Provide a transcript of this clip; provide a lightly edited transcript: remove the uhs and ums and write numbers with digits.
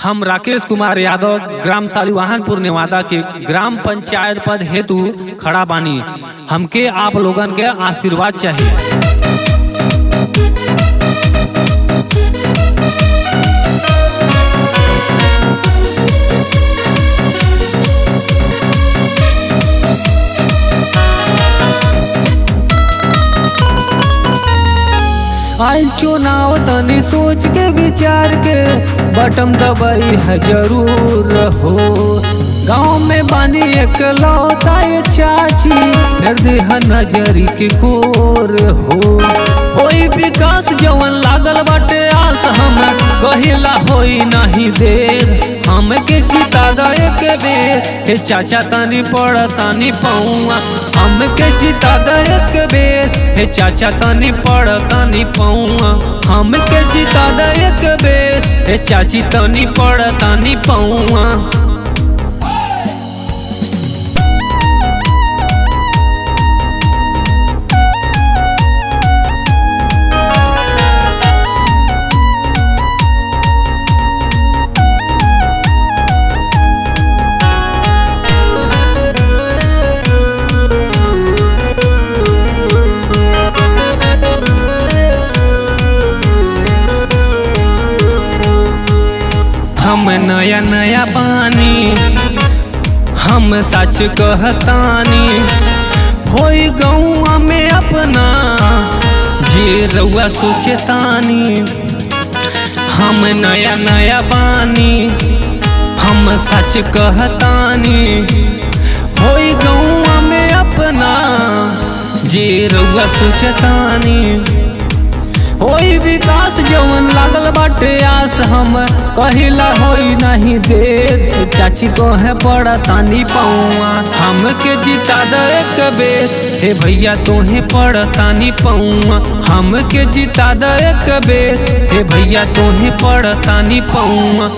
हम राकेश कुमार यादव ग्राम सालिवाहनपुर नेवादा के ग्राम पंचायत पद हेतु खड़ा बानी। हमके आप लोगन के आशीर्वाद चाहिए। आइल चुनाव तनी सोच के विचार के बटम दबाई है जरूर हो। गांव में बानी एक लौता ये चाची फिर देह नजरी के कोर हो। होई विकास जवन लागल बाटे आस हम कहिला होई नहीं देर। हमके जिता दे के बेर हे चाचा तनी पड़ तनी पौआ। हमके जिता दे के बेर हे चाचा तनी पड़ तनी पौआ। हमके जिता दे के बेर हे चाची तनी पड़ तनी पौआ। हम नया नया बानी हम सच कहतानी। होई गौआ में अपना जे रउआ सोचतानी। हम नया नया बानी हम सच कहतानी। होई गौआ में अपना जे रउआ सोचतानी। होई विकास जवन लागल बाटे आस हम कहिला होई नहीं देर। चाची को है पड़ा तानी पौआ। हमके जिता दे के बेर हे भैया तोहे पड़ा तानी पौआ। हमके जिता दे के बेर हे भैया तोहे पड़ा तानी पौआ।